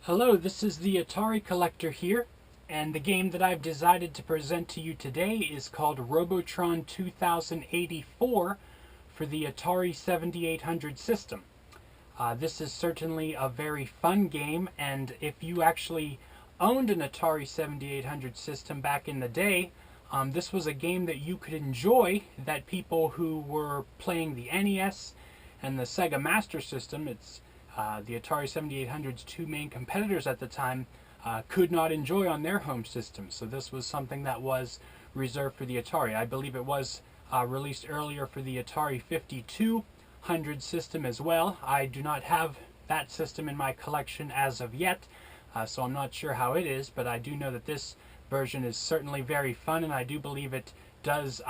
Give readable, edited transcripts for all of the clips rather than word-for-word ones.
Hello, this is the Atari Collector here, and the game that I've decided to present to you today is called Robotron 2084 for the Atari 7800 system. This is certainly a very fun game, and if you actually owned an Atari 7800 system back in the day, this was a game that you could enjoy that people who were playing the NES and the Sega Master System, the Atari 7800's two main competitors at the time, could not enjoy on their home systems. So this was something that was reserved for the Atari. I believe it was released earlier for the Atari 5200 system as well. I do not have that system in my collection as of yet, so I'm not sure how it is, but I do know that this version is certainly very fun, and I do believe it does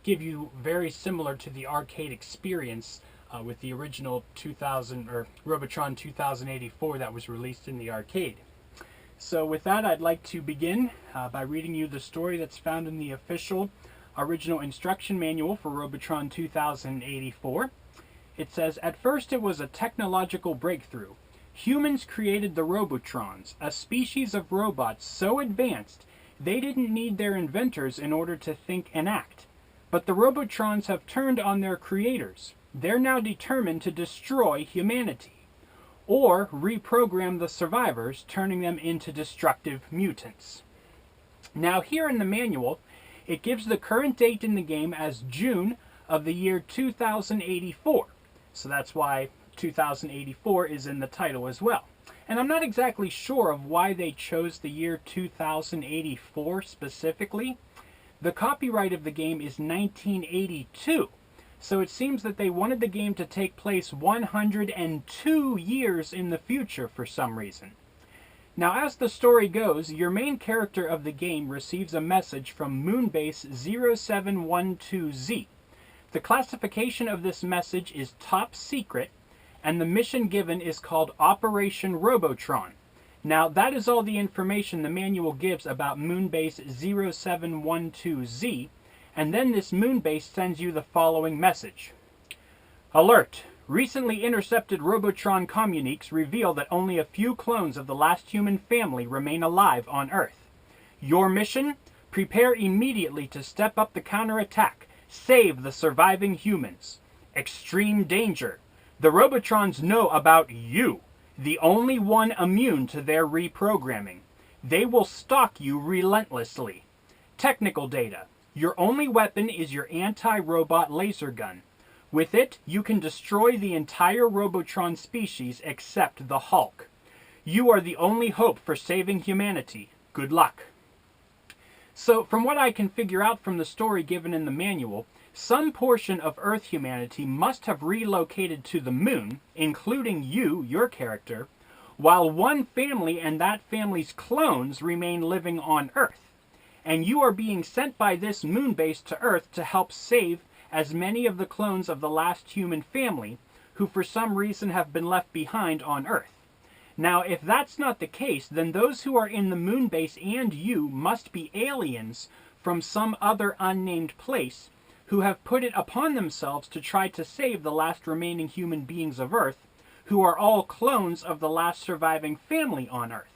give you very similar to the arcade experience with the original 2000 or Robotron 2084 that was released in the arcade. So with that, I'd like to begin by reading you the story that's found in the official original instruction manual for Robotron 2084. It says, "At first it was a technological breakthrough. Humans created the Robotrons, a species of robots so advanced they didn't need their inventors in order to think and act. But the Robotrons have turned on their creators. They're now determined to destroy humanity, or reprogram the survivors, turning them into destructive mutants." Now here in the manual, it gives the current date in the game as June of the year 2084. So that's why 2084 is in the title as well. And I'm not exactly sure of why they chose the year 2084 specifically. The copyright of the game is 1982. So it seems that they wanted the game to take place 102 years in the future for some reason. Now, as the story goes, your main character of the game receives a message from Moonbase 0712Z. The classification of this message is top secret, and the mission given is called Operation Robotron. Now, that is all the information the manual gives about Moonbase 0712Z, and then this Moonbase sends you the following message. "Alert! Recently intercepted Robotron communiques reveal that only a few clones of the last human family remain alive on Earth. Your mission? Prepare immediately to step up the counterattack. Save the surviving humans. Extreme danger. The Robotrons know about you, the only one immune to their reprogramming. They will stalk you relentlessly. Technical data. Your only weapon is your anti-robot laser gun. With it, you can destroy the entire Robotron species except the Hulk. You are the only hope for saving humanity. Good luck." So, from what I can figure out from the story given in the manual, some portion of Earth humanity must have relocated to the moon, including you, your character, while one family and that family's clones remain living on Earth. And you are being sent by this moon base to Earth to help save as many of the clones of the last human family who for some reason have been left behind on Earth. Now, if that's not the case, then those who are in the moon base and you must be aliens from some other unnamed place who have put it upon themselves to try to save the last remaining human beings of Earth, who are all clones of the last surviving family on Earth.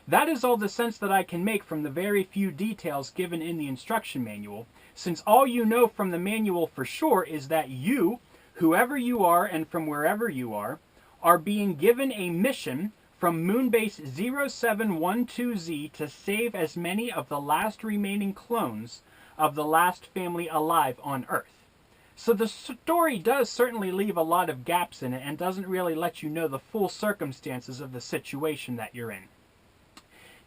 That is all the sense that I can make from the very few details given in the instruction manual, since all you know from the manual for sure is that you, whoever you are and from wherever you are being given a mission from Moonbase 0712Z to save as many of the last remaining clones of the last family alive on Earth. So the story does certainly leave a lot of gaps in it and doesn't really let you know the full circumstances of the situation that you're in.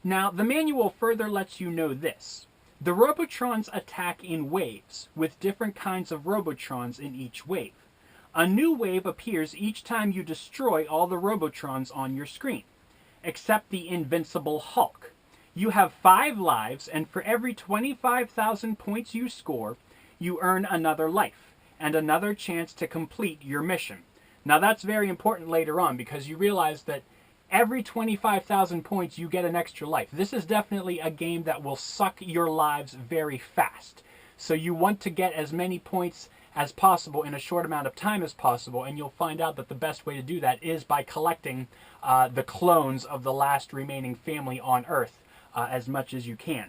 Now, the manual further lets you know this. The Robotrons attack in waves, with different kinds of Robotrons in each wave. A new wave appears each time you destroy all the Robotrons on your screen, except the invincible Hulk. You have 5 lives, and for every 25,000 points you score, you earn another life, and another chance to complete your mission. Now that's very important later on, because you realize that every 25,000 points you get an extra life. This is definitely a game that will suck your lives very fast. So you want to get as many points as possible in a short amount of time as possible, and you'll find out that the best way to do that is by collecting the clones of the last remaining family on Earth as much as you can.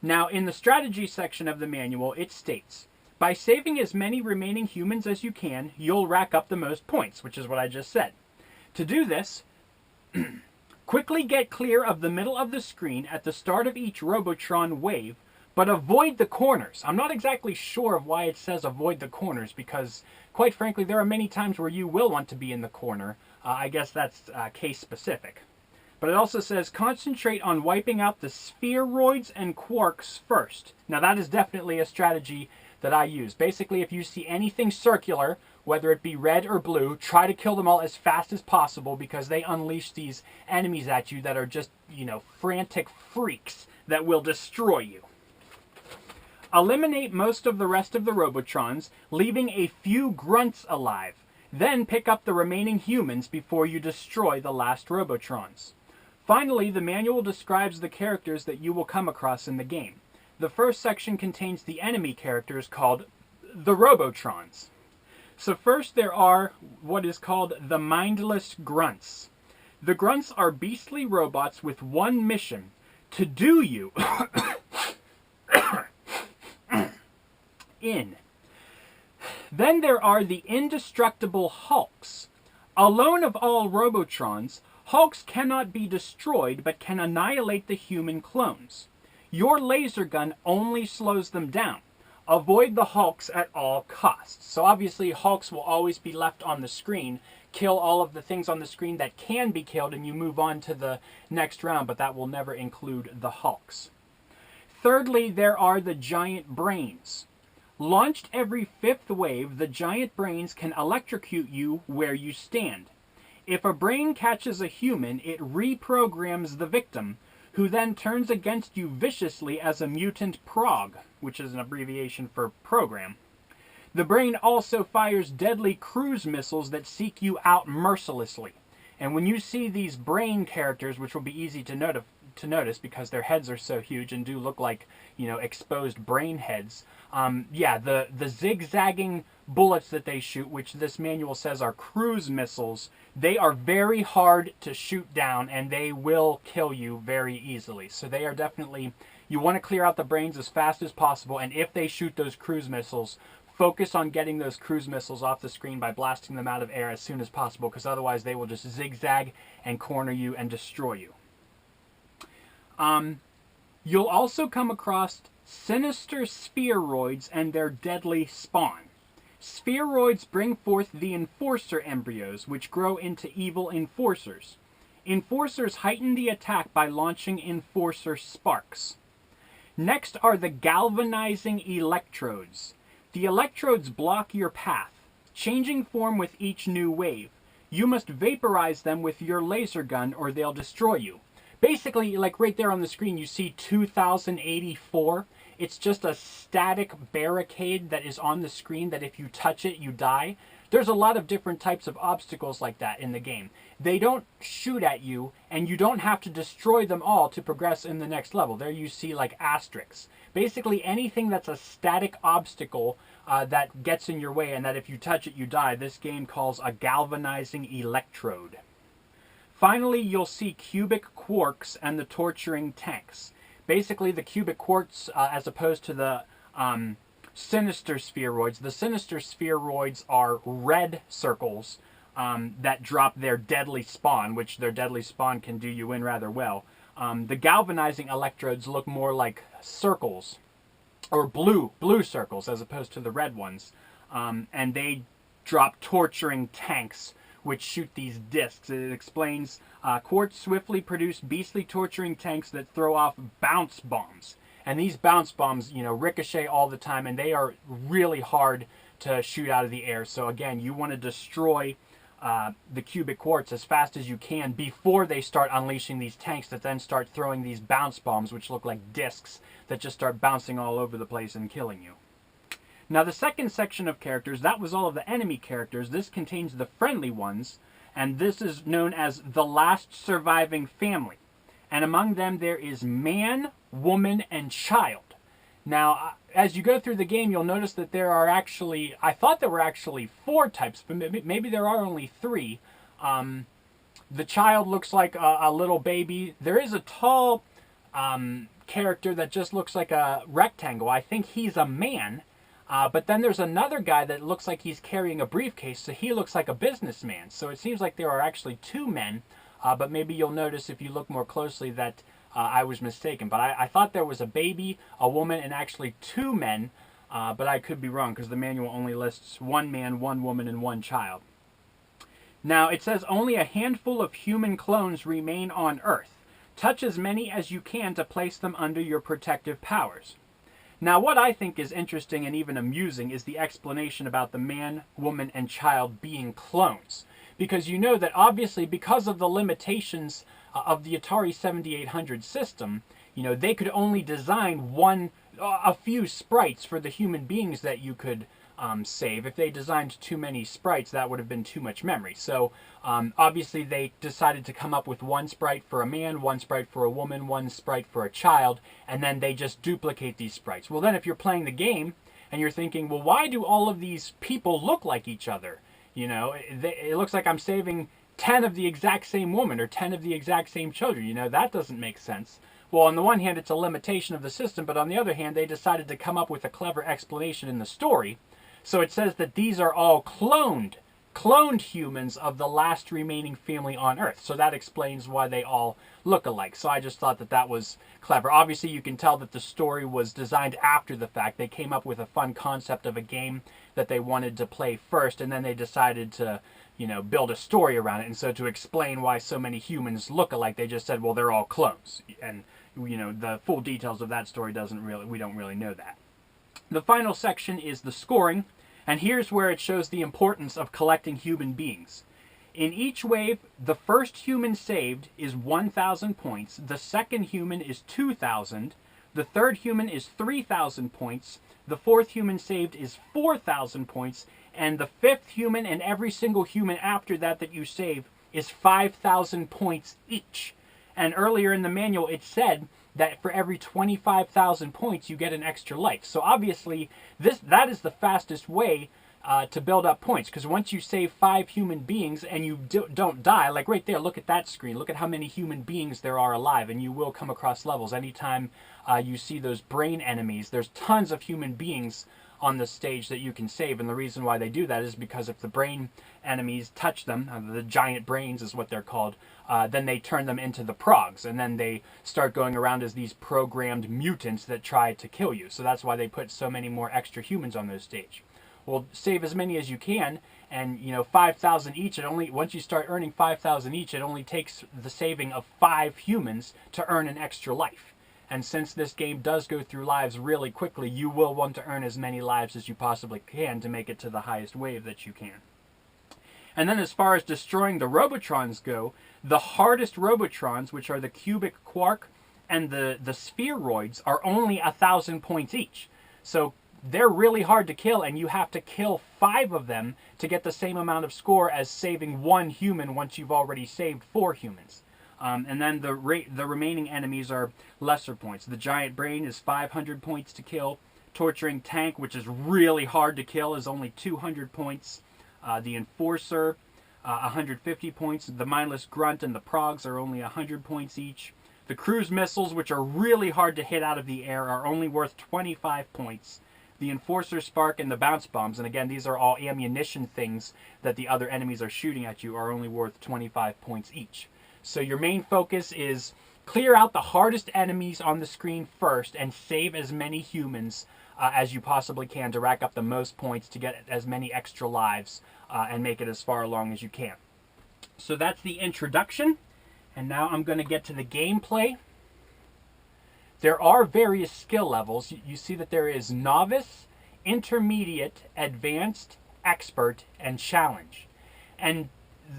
Now, in the strategy section of the manual, it states, by saving as many remaining humans as you can, you'll rack up the most points, which is what I just said. To do this, quickly get clear of the middle of the screen at the start of each Robotron wave, but avoid the corners. I'm not exactly sure of why it says avoid the corners, because, quite frankly, there are many times where you will want to be in the corner. I guess that's case specific. But it also says concentrate on wiping out the spheroids and quarks first. Now that is definitely a strategy that I use. Basically, if you see anything circular, whether it be red or blue, try to kill them all as fast as possible, because they unleash these enemies at you that are just, frantic freaks that will destroy you. Eliminate most of the rest of the Robotrons, leaving a few grunts alive. Then pick up the remaining humans before you destroy the last Robotrons. Finally, the manual describes the characters that you will come across in the game. The first section contains the enemy characters called the Robotrons. So first there are what is called the mindless grunts. The grunts are beastly robots with one mission: to do you in. Then there are the indestructible Hulks. Alone of all Robotrons, Hulks cannot be destroyed but can annihilate the human clones. Your laser gun only slows them down. Avoid the Hulks at all costs. So obviously Hulks will always be left on the screen. Kill all of the things on the screen that can be killed and you move on to the next round, but that will never include the Hulks. Thirdly, there are the giant brains. Launched every fifth wave, the giant brains can electrocute you where you stand. If a brain catches a human, it reprograms the victim, who then turns against you viciously as a mutant prog, which is an abbreviation for program. The brain also fires deadly cruise missiles that seek you out mercilessly. And when you see these brain characters, which will be easy to notice because their heads are so huge and do look like, exposed brain heads, the zigzagging bullets that they shoot, which this manual says are cruise missiles, they are very hard to shoot down and they will kill you very easily. So they are definitely, you want to clear out the brains as fast as possible, and if they shoot those cruise missiles, focus on getting those cruise missiles off the screen by blasting them out of air as soon as possible, because otherwise they will just zigzag and corner you and destroy you. You'll also come across sinister spheroids and their deadly spawn. Spheroids bring forth the Enforcer embryos, which grow into evil Enforcers. Enforcers heighten the attack by launching Enforcer sparks. Next are the galvanizing electrodes. The electrodes block your path, changing form with each new wave. You must vaporize them with your laser gun or they'll destroy you. Basically, like right there on the screen, you see 2084. It's just a static barricade that is on the screen that if you touch it, you die. There's a lot of different types of obstacles like that in the game. They don't shoot at you, and you don't have to destroy them all to progress in the next level. There you see like asterisks. Basically anything that's a static obstacle that gets in your way and that if you touch it, you die, this game calls a galvanizing electrode. Finally, you'll see cubic quarks and the torturing tanks. Basically, the cubic quarks, as opposed to the sinister spheroids, the sinister spheroids are red circles that drop their deadly spawn, which their deadly spawn can do you in rather well. The galvanizing electrodes look more like circles, or blue circles, as opposed to the red ones. And they drop torturing tanks, which shoot these discs. It explains, quartz swiftly produce beastly torturing tanks that throw off bounce bombs. And these bounce bombs, ricochet all the time, and they are really hard to shoot out of the air. So again, you want to destroy the cubic quartz as fast as you can before they start unleashing these tanks that then start throwing these bounce bombs, which look like discs that just start bouncing all over the place and killing you. Now the second section of characters, that was all of the enemy characters. This contains the friendly ones, and this is known as the last surviving family. And among them there is man, woman, and child. Now, as you go through the game, you'll notice that there are actually, I thought there were actually 4 types, but maybe there are only 3. The child looks like a little baby. There is a tall character that just looks like a rectangle. I think he's a man. But then there's another guy that looks like he's carrying a briefcase, so he looks like a businessman. So it seems like there are actually 2 men, but maybe you'll notice if you look more closely that I was mistaken. But I thought there was a baby, a woman, and actually 2 men, but I could be wrong because the manual only lists 1 man, 1 woman, and 1 child. Now, it says only a handful of human clones remain on Earth. Touch as many as you can to place them under your protective powers. Now, what I think is interesting and even amusing is the explanation about the man, woman, and child being clones. Because you know that obviously because of the limitations of the Atari 7800 system, you know, they could only design a few sprites for the human beings that you could save. If they designed too many sprites, that would have been too much memory. So obviously they decided to come up with 1 sprite for a man, 1 sprite for a woman, 1 sprite for a child, and then they just duplicate these sprites. Well, then if you're playing the game and you're thinking, well, why do all of these people look like each other? You know, it looks like I'm saving 10 of the exact same woman or 10 of the exact same children. You know, that doesn't make sense. Well, on the one hand, it's a limitation of the system, but on the other hand, they decided to come up with a clever explanation in the story. So it says that these are all cloned humans of the last remaining family on Earth. So that explains why they all look alike. So I just thought that that was clever. Obviously, you can tell that the story was designed after the fact. They came up with a fun concept of a game that they wanted to play first, and then they decided to, you know, build a story around it. And so to explain why so many humans look alike, they just said, well, they're all clones. And, you know, the full details of that story we don't really know that. The final section is the scoring, and here's where it shows the importance of collecting human beings. In each wave, the first human saved is 1,000 points, the second human is 2,000, the third human is 3,000 points, the fourth human saved is 4,000 points, and the fifth human and every single human after that you save is 5,000 points each. And earlier in the manual it said that for every 25,000 points you get an extra life. So obviously that is the fastest way to build up points, because once you save 5 human beings and you don't die, like right there, look at that screen, look at how many human beings there are alive, and you will come across levels. Anytime you see those brain enemies, there's tons of human beings on the stage that you can save, and the reason why they do that is because if the brain enemies touch them, the giant brains is what they're called, then they turn them into the progs, and then they start going around as these programmed mutants that try to kill you. So that's why they put so many more extra humans on those stage. Well, save as many as you can, and 5,000 each. Once you start earning 5,000 each, it only takes the saving of 5 humans to earn an extra life. And since this game does go through lives really quickly, you will want to earn as many lives as you possibly can to make it to the highest wave that you can. And then as far as destroying the Robotrons go, the hardest Robotrons, which are the cubic quark and the spheroids, are only 1,000 points each. So they're really hard to kill, and you have to kill 5 of them to get the same amount of score as saving 1 human once you've already saved 4 humans. And then the remaining enemies are lesser points. The giant brain is 500 points to kill. Torturing tank, which is really hard to kill, is only 200 points. The enforcer, 150 points. The mindless grunt and the progs are only 100 points each. The cruise missiles, which are really hard to hit out of the air, are only worth 25 points. The enforcer spark and the bounce bombs, and again, these are all ammunition things that the other enemies are shooting at you, are only worth 25 points each. So your main focus is clear out the hardest enemies on the screen first and save as many humans as you possibly can to rack up the most points to get as many extra lives and make it as far along as you can. So that's the introduction, and now I'm going to get to the gameplay. There are various skill levels. You see that there is novice, intermediate, advanced, expert, and challenge. And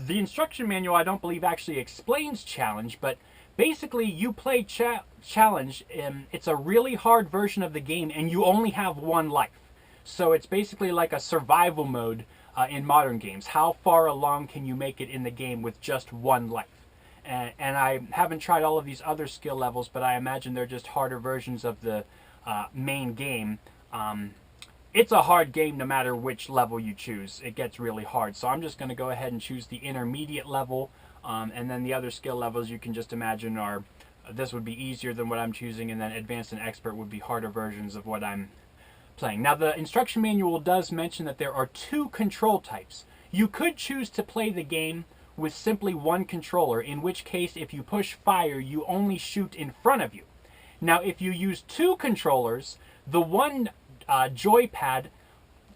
the instruction manual, I don't believe, actually explains challenge, but basically you play challenge. It's a really hard version of the game, and you only have 1 life. So it's basically like a survival mode in modern games. How far along can you make it in the game with just 1 life? And I haven't tried all of these other skill levels, but I imagine they're just harder versions of the main game. It's a hard game no matter which level you choose. It gets really hard. So I'm just going to go ahead and choose the intermediate level. And then the other skill levels you can just imagine are, this would be easier than what I'm choosing, and then advanced and expert would be harder versions of what I'm playing. Now the instruction manual does mention that there are 2 control types. You could choose to play the game with simply one controller, in which case if you push fire you only shoot in front of you. Now if you use 2 controllers, the one joypad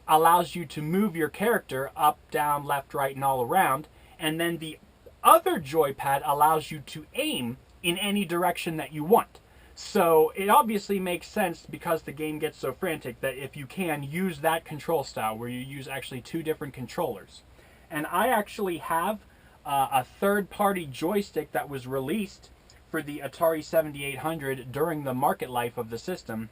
allows you to move your character up, down, left, right, and all around, and then the other joypad allows you to aim in any direction that you want. So it obviously makes sense, because the game gets so frantic, that if you can, use that control style where you use actually 2 different controllers. And I actually have a third-party joystick that was released for the Atari 7800 during the market life of the system.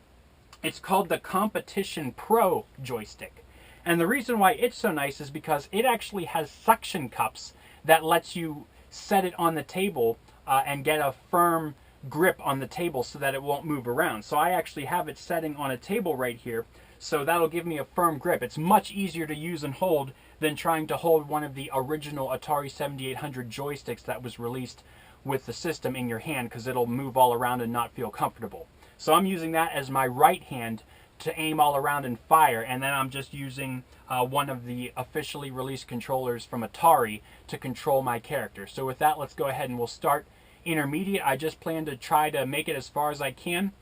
It's called the Competition Pro joystick. And the reason why it's so nice is because it actually has suction cups that lets you set it on the table and get a firm grip on the table so that it won't move around. So I actually have it setting on a table right here, so that'll give me a firm grip. It's much easier to use and hold than trying to hold one of the original Atari 7800 joysticks that was released with the system in your hand, because it'll move all around and not feel comfortable. So I'm using that as my right hand to aim all around and fire, and then I'm just using one of the officially released controllers from Atari to control my character. So with that, let's go ahead and we'll start intermediate. I just plan to try to make it as far as I can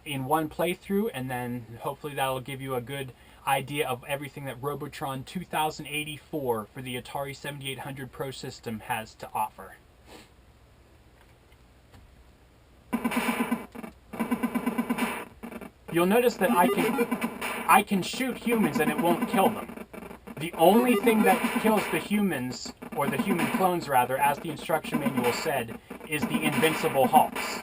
in one playthrough, and then hopefully that'll give you a good idea of everything that Robotron 2084 for the Atari 7800 Pro System has to offer. You'll notice that I can shoot humans and it won't kill them. The only thing that kills the humans, or the human clones rather, as the instruction manual said, is the invincible hulks.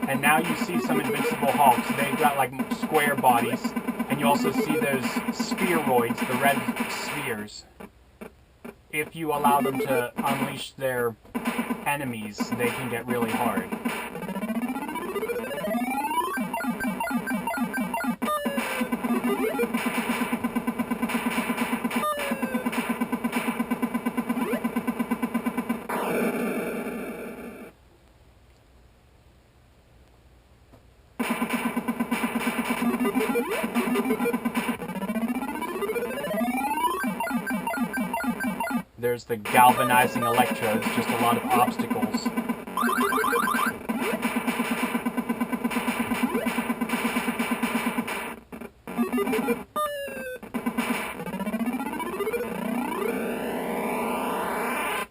And now you see some invincible hulks. They've got like square bodies, and you also see those spheroids, the red spheres. If you allow them to unleash their enemies, they can get really hard. There's the galvanizing electrodes, just a lot of obstacles.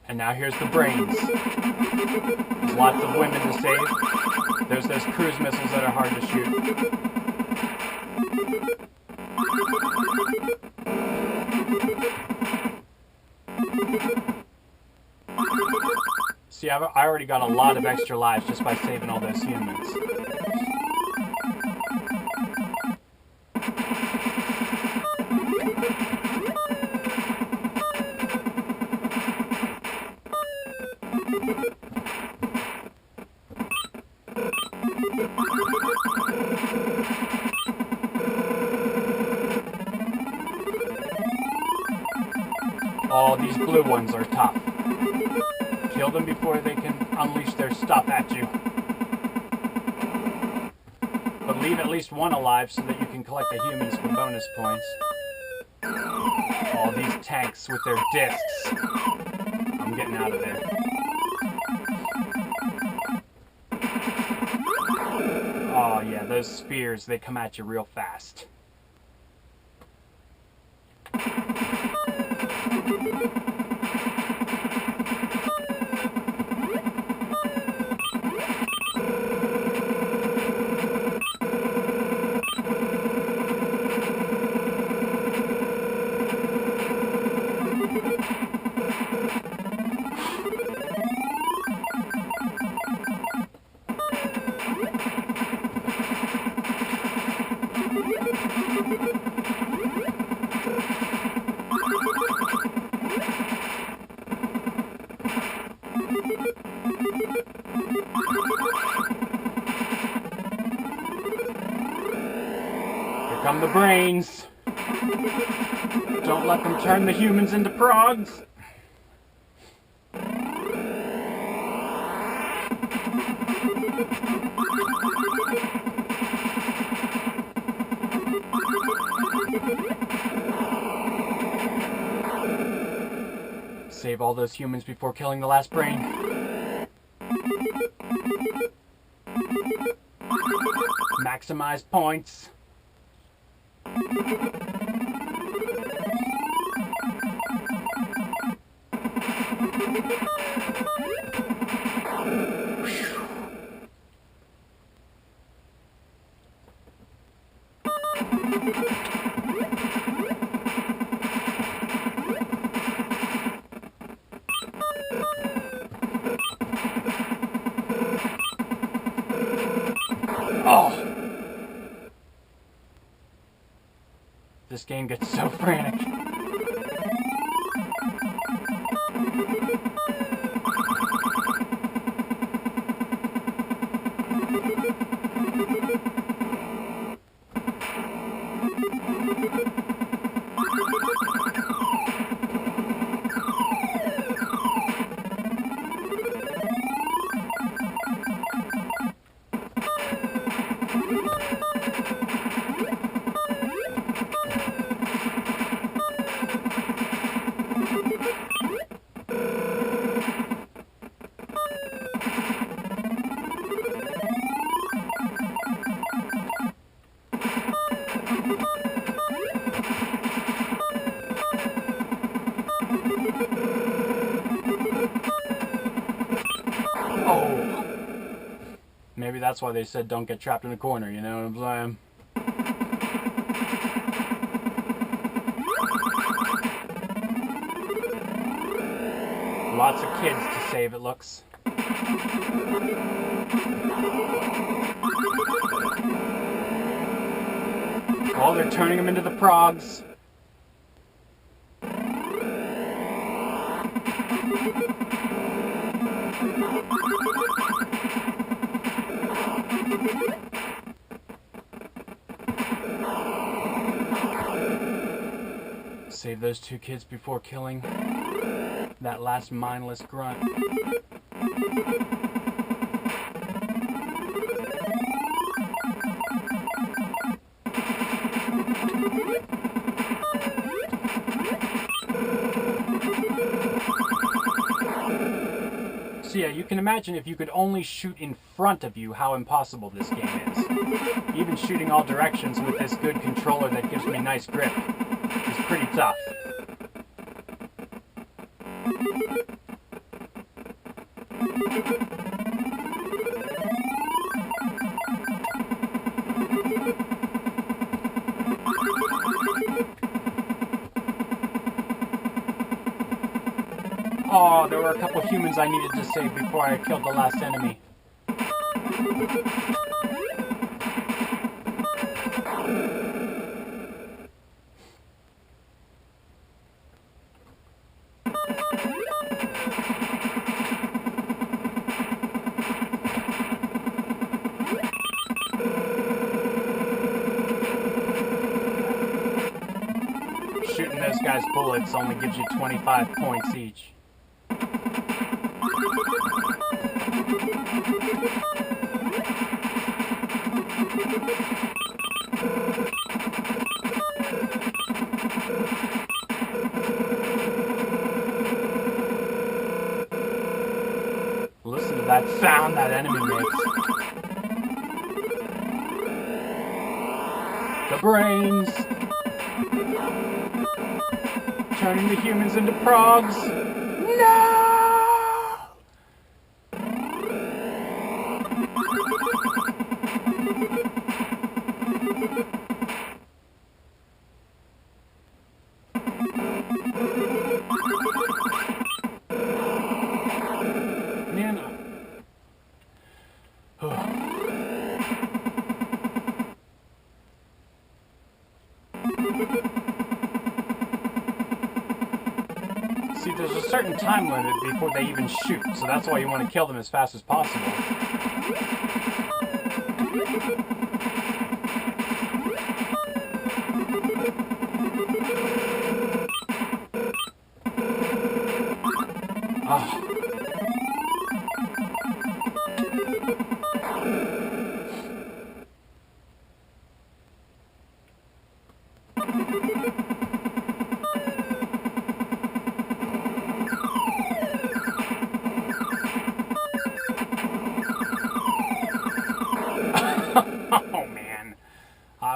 And now here's the brains. There's lots of women to save. There's those cruise missiles that are hard to shoot. See, I already got a lot of extra lives just by saving all those humans. Oh, these blue ones are tough. Kill them before they can unleash their stuff at you. But leave at least one alive so that you can collect the humans for bonus points. All these tanks with their discs. I'm getting out of there. Oh yeah, those spheres, they come at you real fast. Come the brains. Don't let them turn the humans into progs. Save all those humans before killing the last brain. Maximize points. Oh! This game gets so frantic. Oh! Maybe that's why they said don't get trapped in the corner, you know what I'm saying? Lots of kids to save, it looks. Oh, they're turning them into the progs. Save those two kids before killing that last mindless grunt. So yeah, you can imagine if you could only shoot in front of you how impossible this game is. Even shooting all directions with this good controller that gives me nice grip is pretty tough. Oh, there were a couple humans I needed to save before I killed the last enemy. Shooting those guys' bullets only gives you 25 points each. Listen to that sound that enemy makes. The brains. Turning the humans into progs. No! Man, see, there's a certain time limit before they even shoot, so that's why you want to kill them as fast as possible.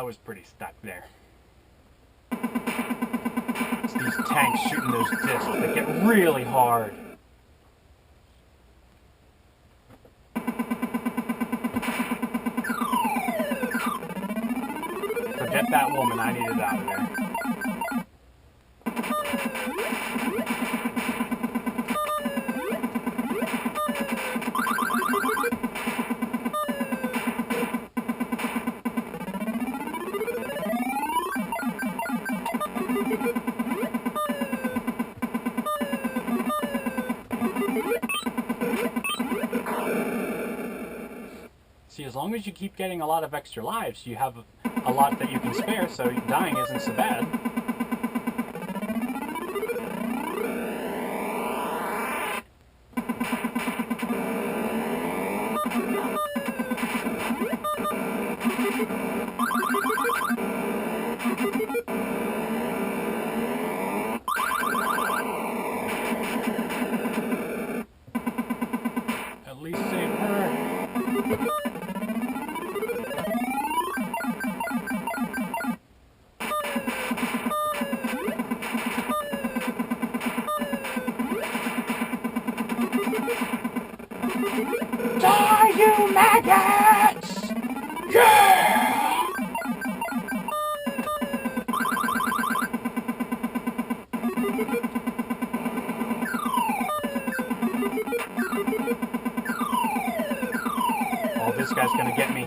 was pretty stuck there. It's these tanks shooting those discs that get really hard. Forget that woman, I need it out of there. See, as long as you keep getting a lot of extra lives, you have a lot that you can spare, so dying isn't so bad. At least save her. Die, you maggots! Yeah! Oh, this guy's gonna get me.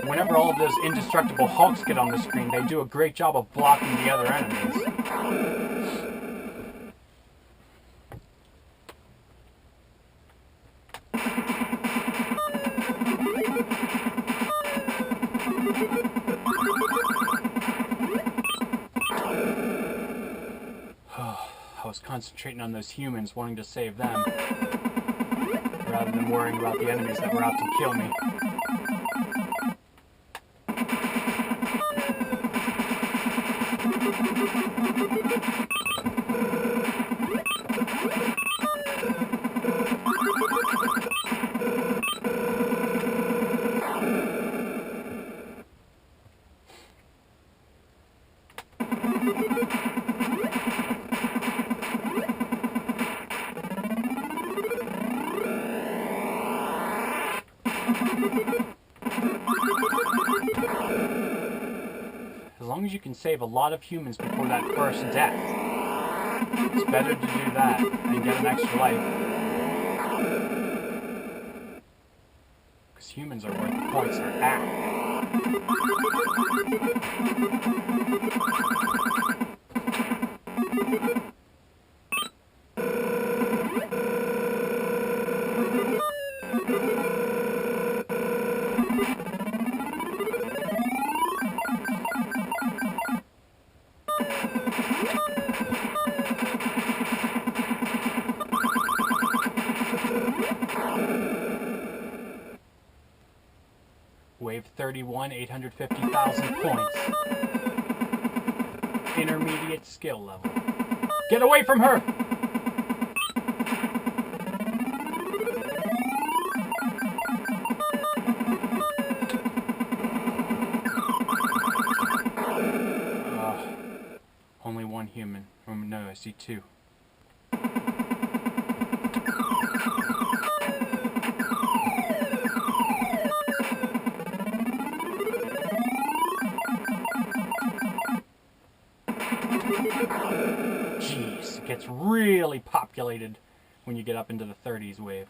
Whenever all of those indestructible Hulks get on the screen, they do a great job of blocking the other enemies. I was concentrating on those humans, wanting to save them, rather than worrying about the enemies that were out to kill me. As long as you can save a lot of humans before that first death, it's better to do that than get an extra life. Because humans are where the points are at. Wave 31, 850,000 points. Intermediate skill level. Get away from her! Only one human. Oh, no, I see two. Jeez, it gets really populated when you get up into the 30s wave.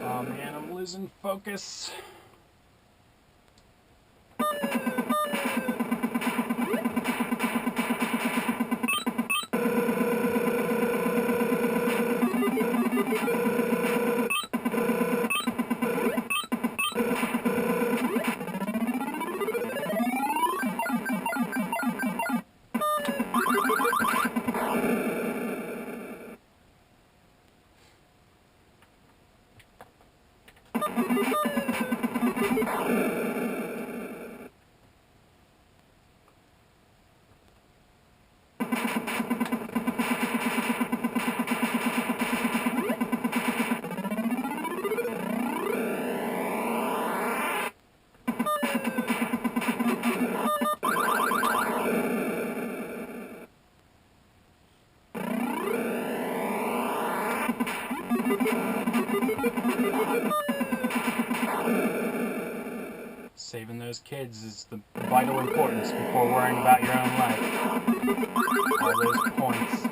Oh man, I'm losing focus. Saving those kids is the vital importance before worrying about your own life. All those points.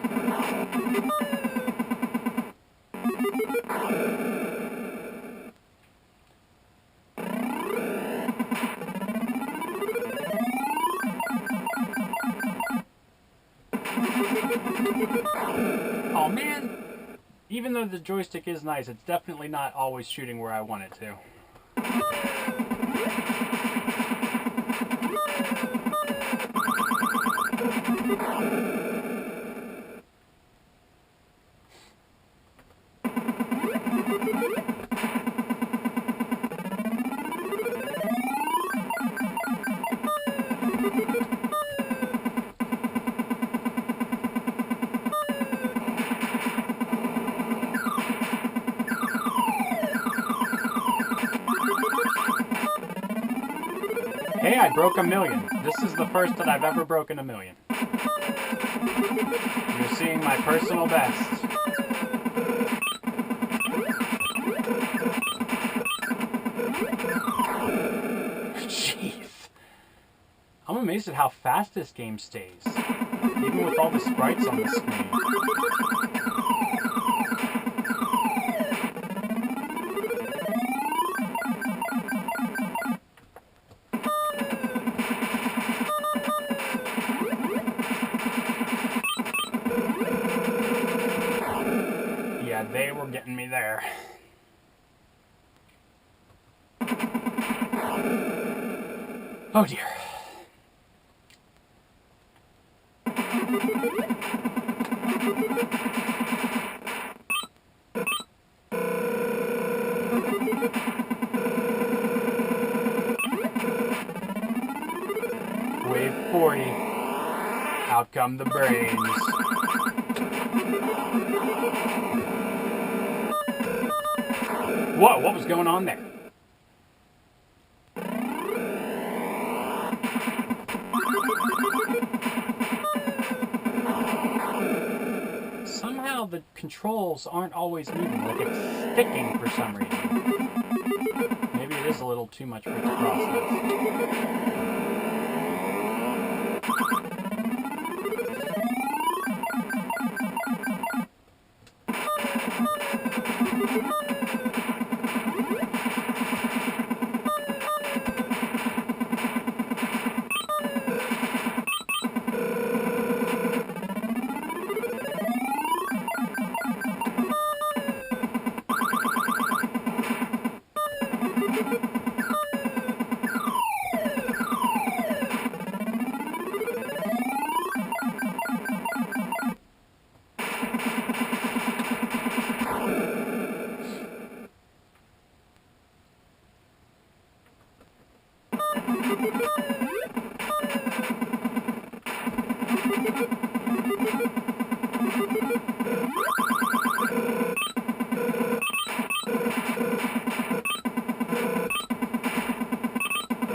Oh man! Even though the joystick is nice, it's definitely not always shooting where I want it to. Hey, I broke 1,000,000. This is the first that I've ever broken 1,000,000. You're seeing my personal best. Jeez. I'm amazed at how fast this game stays, even with all the sprites on the screen. Yeah, they were getting me there. Oh dear. Wave 40. Out come the brains. Whoa, what was going on there? Somehow the controls aren't always moving, like it's sticking for some reason. Maybe it is a little too much for it to process.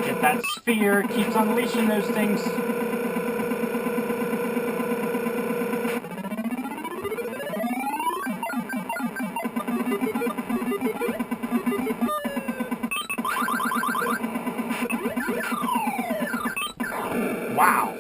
Get that sphere, it keeps unleashing those things. Wow.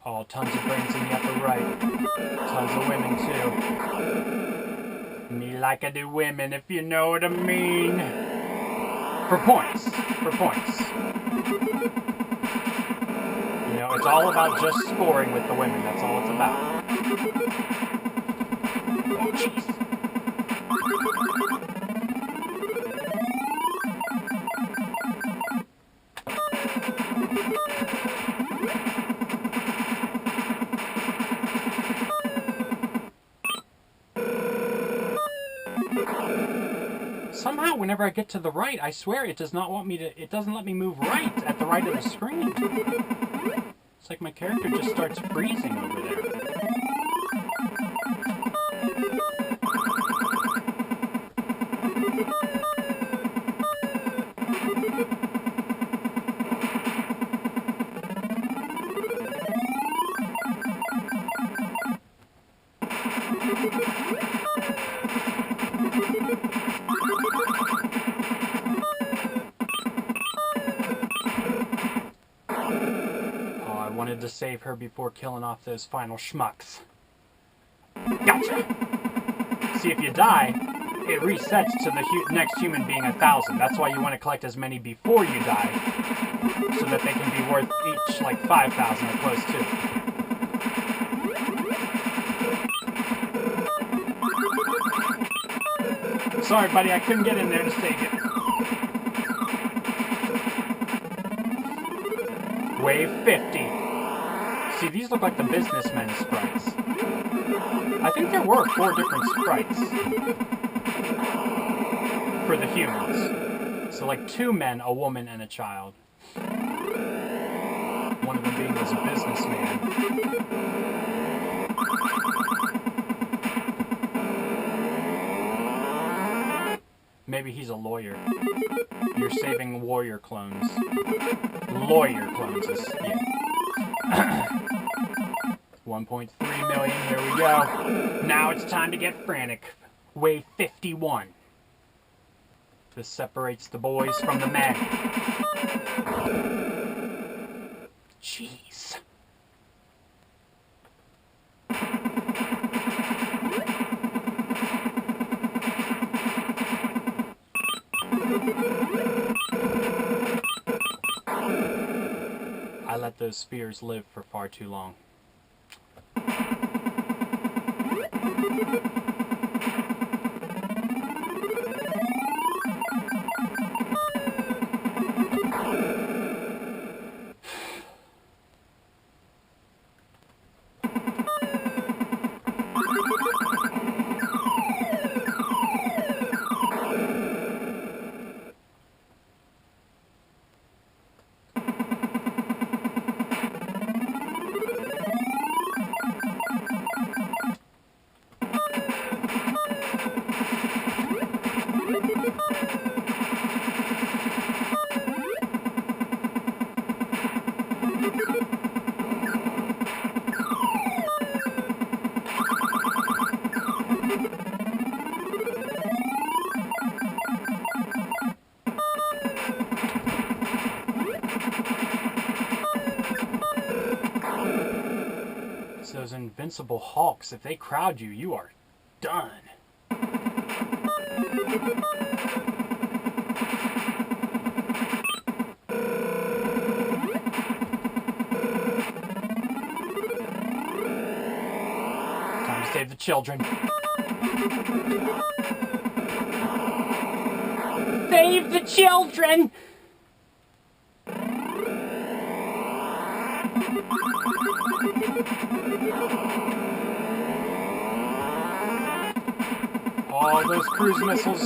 Oh, tons of brains in the upper right. Tons of women, too. Me like I do women, if you know what I mean. For points. For points. You know, it's all about just scoring with the women. That's all it's about. Oh, jeez. Somehow, whenever I get to the right, I swear it does not want me to. It doesn't let me move right at the right of the screen. It's like my character just starts freezing over there. Oh, I wanted to save her before killing off those final schmucks. Gotcha! See, if you die, it resets to the next human being 1,000. That's why you want to collect as many before you die, so that they can be worth each like 5,000 or close to. Sorry, buddy, I couldn't get in there to save you. Wave 50. See, these look like the businessmen sprites. I think there were 4 different sprites for the humans. So like 2 men, a woman, and a child. One of them being this businessman. Maybe he's a lawyer. You're saving warrior clones. Lawyer clones is, yeah. 1.3 million, here we go. Now it's time to get frantic. Wave 51. This separates the boys from the men. Jeez. I let those spheres live for far too long. Those invincible hulks, if they crowd you, you are done. Time to save the children. Save the children! All those cruise missiles